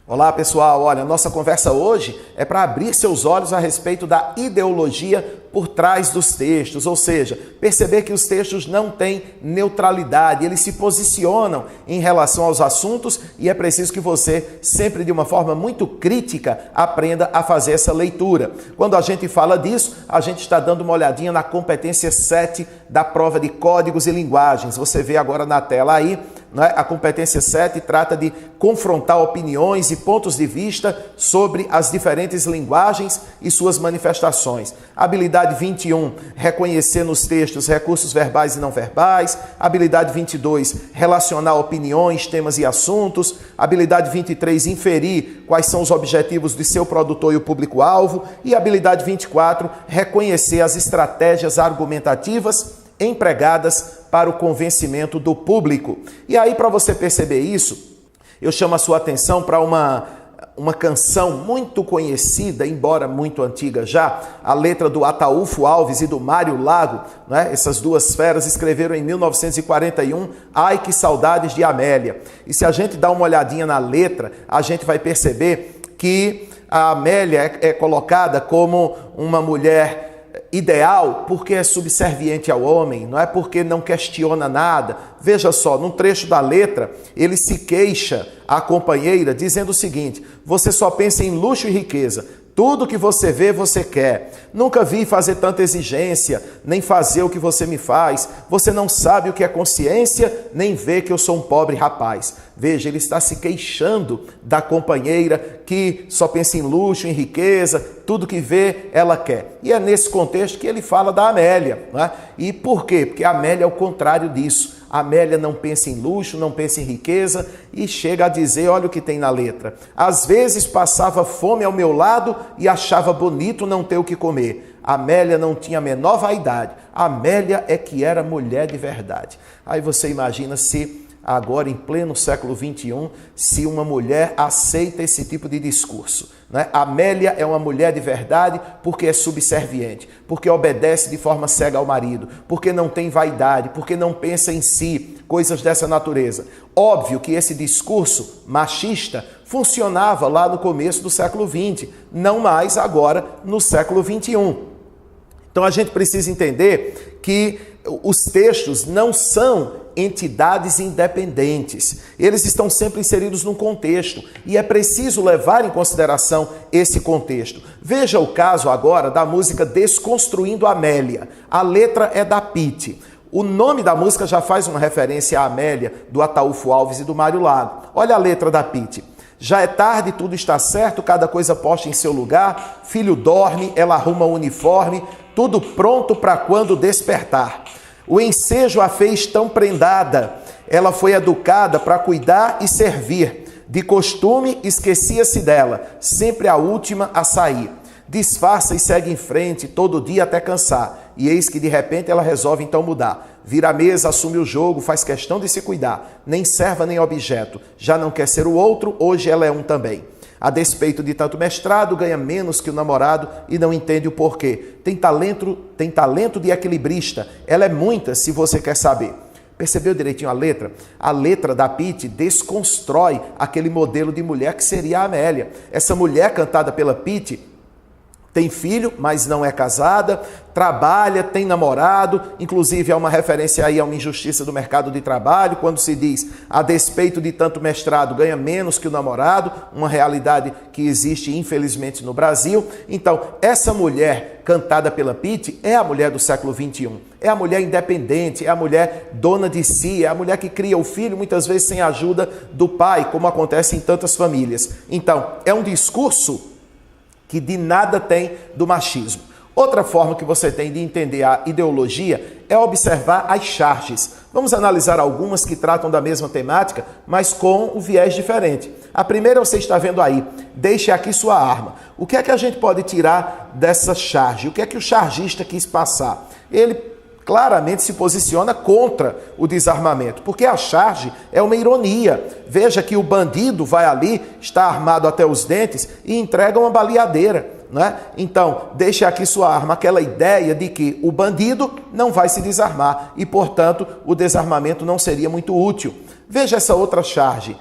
Olá pessoal, olha, nossa conversa hoje é para abrir seus olhos a respeito da ideologia por trás dos textos, ou seja, perceber que os textos não têm neutralidade, eles se posicionam em relação aos assuntos e é preciso que você, sempre de uma forma muito crítica, aprenda a fazer essa leitura. Quando a gente fala disso, a gente está dando uma olhadinha na competência 7 da prova de códigos e linguagens. Você vê agora na tela aí, né? A competência 7 trata de confrontar opiniões e pontos de vista sobre as diferentes linguagens e suas manifestações. Habilidade 21, reconhecer nos textos recursos verbais e não verbais. Habilidade 22, relacionar opiniões, temas e assuntos. Habilidade 23, inferir quais são os objetivos de seu produtor e o público-alvo. E habilidade 24, reconhecer as estratégias argumentativas empregadas para o convencimento do público. E aí, para você perceber isso, eu chamo a sua atenção para uma canção muito conhecida, embora muito antiga já, a letra do Ataúfo Alves e do Mário Lago, né? Essas duas feras escreveram em 1941, Ai que saudades de Amélia. E se a gente dá uma olhadinha na letra, a gente vai perceber que a Amélia é colocada como uma mulher ideal porque é subserviente ao homem, não é porque não questiona nada. Veja só, num trecho da letra, ele se queixa à companheira dizendo o seguinte: você só pensa em luxo e riqueza, tudo que você vê, você quer. Nunca vi fazer tanta exigência, nem fazer o que você me faz. Você não sabe o que é consciência, nem vê que eu sou um pobre rapaz. Veja, ele está se queixando da companheira que só pensa em luxo, em riqueza, tudo que vê, ela quer. E é nesse contexto que ele fala da Amélia, não é? E por quê? Porque a Amélia é o contrário disso. A Amélia não pensa em luxo, não pensa em riqueza e chega a dizer, olha o que tem na letra: às vezes passava fome ao meu lado e achava bonito não ter o que comer. A Amélia não tinha a menor vaidade. A Amélia é que era mulher de verdade. Aí você imagina se agora, em pleno século XXI, se uma mulher aceita esse tipo de discurso, né? Amélia é uma mulher de verdade porque é subserviente, porque obedece de forma cega ao marido, porque não tem vaidade, porque não pensa em si, coisas dessa natureza. Óbvio que esse discurso machista funcionava lá no começo do século XX, não mais agora no século XXI. Então a gente precisa entender que os textos não são entidades independentes. Eles estão sempre inseridos num contexto e é preciso levar em consideração esse contexto. Veja o caso agora da música Desconstruindo Amélia. A letra é da Pitty. O nome da música já faz uma referência à Amélia, do Ataúfo Alves e do Mário Lago. Olha a letra da Pitty. Já é tarde, tudo está certo, cada coisa posta em seu lugar, filho dorme, ela arruma o uniforme, tudo pronto para quando despertar. O ensejo a fez tão prendada, ela foi educada para cuidar e servir. De costume, esquecia-se dela, sempre a última a sair. Disfarça e segue em frente, todo dia até cansar. E eis que de repente ela resolve então mudar. Vira a mesa, assume o jogo, faz questão de se cuidar. Nem serva nem objeto. Já não quer ser o outro, hoje ela é um também. A despeito de tanto mestrado, ganha menos que o namorado e não entende o porquê. Tem talento de equilibrista. Ela é muita, se você quer saber. Percebeu direitinho a letra? A letra da Pitty desconstrói aquele modelo de mulher que seria a Amélia. Essa mulher cantada pela Pitty tem filho, mas não é casada, trabalha, tem namorado, inclusive há uma referência aí a uma injustiça do mercado de trabalho, quando se diz, a despeito de tanto mestrado, ganha menos que o namorado, uma realidade que existe infelizmente no Brasil. Então, essa mulher cantada pela Pitty é a mulher do século XXI, é a mulher independente, é a mulher dona de si, é a mulher que cria o filho, muitas vezes sem a ajuda do pai, como acontece em tantas famílias. Então, é um discurso que de nada tem do machismo. Outra forma que você tem de entender a ideologia é observar as charges. Vamos analisar algumas que tratam da mesma temática, mas com um viés diferente. A primeira você está vendo aí, deixe aqui sua arma. O que é que a gente pode tirar dessa charge? O que é que o chargista quis passar? Ele claramente se posiciona contra o desarmamento, porque a charge é uma ironia. Veja que o bandido vai ali, está armado até os dentes e entrega uma baleadeira, né? Então, deixe aqui sua arma, aquela ideia de que o bandido não vai se desarmar e, portanto, o desarmamento não seria muito útil. Veja essa outra charge.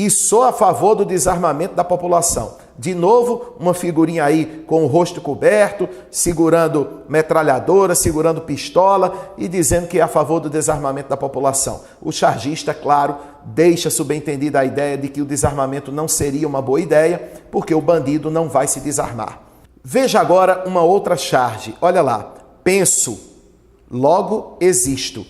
e sou a favor do desarmamento da população. De novo, uma figurinha aí com o rosto coberto, segurando metralhadora, segurando pistola e dizendo que é a favor do desarmamento da população. O chargista, claro, deixa subentendida a ideia de que o desarmamento não seria uma boa ideia, porque o bandido não vai se desarmar. Veja agora uma outra charge. Olha lá. Penso, logo existo.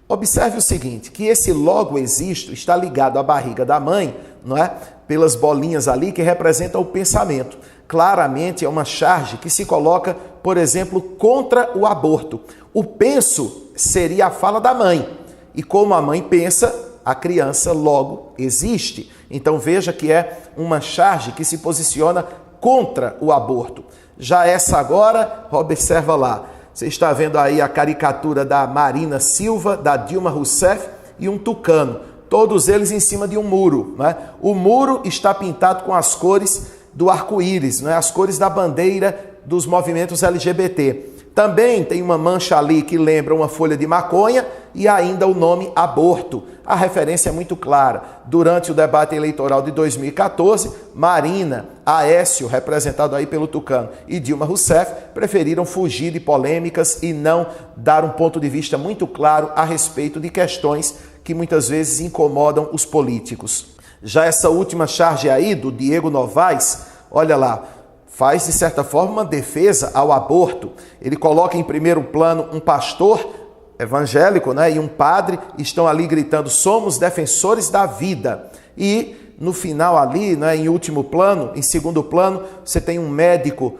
Observe o seguinte, que esse logo existo está ligado à barriga da mãe, não é? Pelas bolinhas ali que representam o pensamento. Claramente é uma charge que se coloca, por exemplo, contra o aborto. O penso seria a fala da mãe. E como a mãe pensa, a criança logo existe. Então veja que é uma charge que se posiciona contra o aborto. Já essa agora, observa lá. Você está vendo aí a caricatura da Marina Silva, da Dilma Rousseff e um tucano. Todos eles em cima de um muro, né? O muro está pintado com as cores do arco-íris, né? As cores da bandeira dos movimentos LGBT. Também tem uma mancha ali que lembra uma folha de maconha e ainda o nome aborto. A referência é muito clara. Durante o debate eleitoral de 2014, Marina, Aécio, representado aí pelo tucano, e Dilma Rousseff preferiram fugir de polêmicas e não dar um ponto de vista muito claro a respeito de questões que muitas vezes incomodam os políticos. Já essa última charge aí do Diego Novaes, olha lá, faz de certa forma uma defesa ao aborto. Ele coloca em primeiro plano um pastor evangélico, né, e um padre, estão ali gritando, somos defensores da vida. E no final ali, né, em último plano, em segundo plano, você tem um médico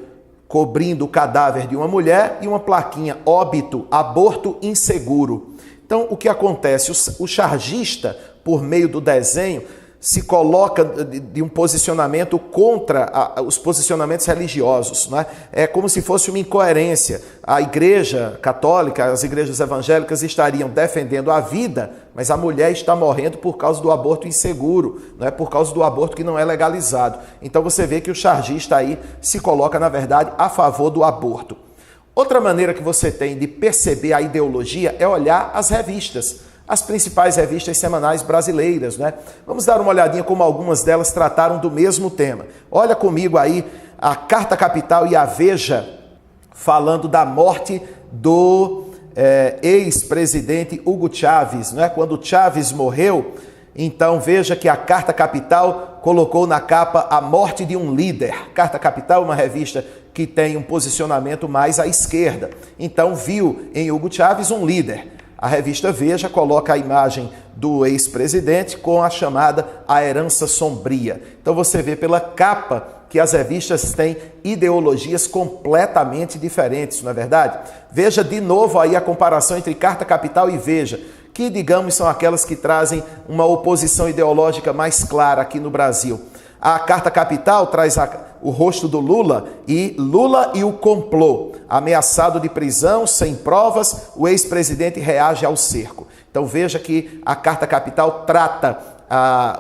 cobrindo o cadáver de uma mulher e uma plaquinha, óbito, aborto inseguro. Então, o que acontece? O chargista, por meio do desenho, se coloca de um posicionamento contra os posicionamentos religiosos, né? É como se fosse uma incoerência. A igreja católica, as igrejas evangélicas estariam defendendo a vida, mas a mulher está morrendo por causa do aborto inseguro, não é? Por causa do aborto que não é legalizado. Então você vê que o chargista aí se coloca, na verdade, a favor do aborto. Outra maneira que você tem de perceber a ideologia é olhar as revistas. As principais revistas semanais brasileiras, né? Vamos dar uma olhadinha como algumas delas trataram do mesmo tema. Olha comigo aí a Carta Capital e a Veja falando da morte do ex-presidente Hugo Chávez, né? Quando Chávez morreu, então veja que a Carta Capital colocou na capa a morte de um líder. Carta Capital é uma revista que tem um posicionamento mais à esquerda. Então viu em Hugo Chávez um líder. A revista Veja coloca a imagem do ex-presidente com a chamada A Herança Sombria. Então você vê pela capa que as revistas têm ideologias completamente diferentes, não é verdade? Veja de novo aí a comparação entre Carta Capital e Veja, que digamos são aquelas que trazem uma oposição ideológica mais clara aqui no Brasil. A Carta Capital traz o rosto do Lula e o complô. Ameaçado de prisão, sem provas, o ex-presidente reage ao cerco. Então veja que a Carta Capital trata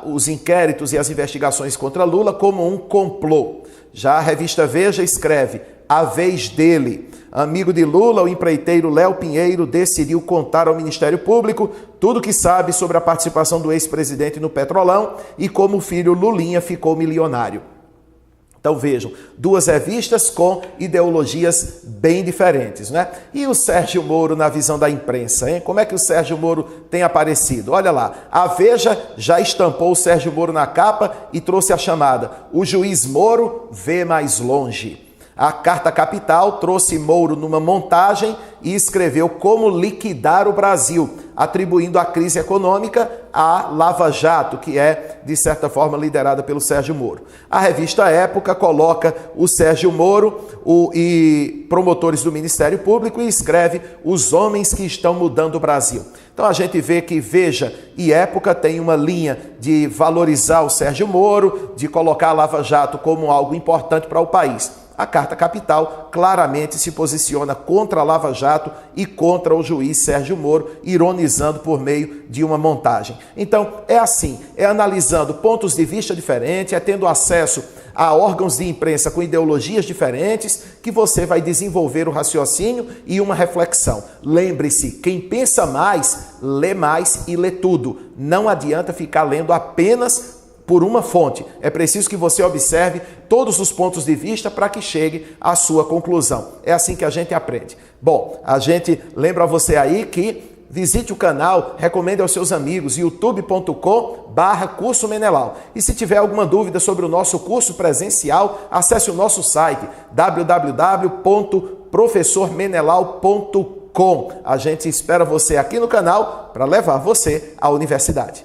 os inquéritos e as investigações contra Lula como um complô. Já a revista Veja escreve, a vez dele. Amigo de Lula, o empreiteiro Léo Pinheiro decidiu contar ao Ministério Público tudo que sabe sobre a participação do ex-presidente no Petrolão e como o filho Lulinha ficou milionário. Então vejam, duas revistas com ideologias bem diferentes, né? E o Sérgio Moro na visão da imprensa, hein? Como é que o Sérgio Moro tem aparecido? Olha lá, a Veja já estampou o Sérgio Moro na capa e trouxe a chamada O Juiz Moro vê mais longe. A Carta Capital trouxe Moro numa montagem e escreveu como liquidar o Brasil, atribuindo a crise econômica à Lava Jato, que é, de certa forma, liderada pelo Sérgio Moro. A revista Época coloca o Sérgio Moro e promotores do Ministério Público e escreve os homens que estão mudando o Brasil. Então a gente vê que Veja e Época tem uma linha de valorizar o Sérgio Moro, de colocar a Lava Jato como algo importante para o país. A Carta Capital claramente se posiciona contra a Lava Jato e contra o juiz Sérgio Moro, ironizando por meio de uma montagem. Então, é assim, é analisando pontos de vista diferentes, é tendo acesso a órgãos de imprensa com ideologias diferentes, que você vai desenvolver o raciocínio e uma reflexão. Lembre-se, quem pensa mais, lê mais e lê tudo. Não adianta ficar lendo apenas por uma fonte. É preciso que você observe todos os pontos de vista para que chegue à sua conclusão. É assim que a gente aprende. Bom, a gente lembra a você aí que visite o canal, recomende aos seus amigos, youtube.com/curso Menelau. E se tiver alguma dúvida sobre o nosso curso presencial, acesse o nosso site www.professormenelau.com. A gente espera você aqui no canal para levar você à universidade.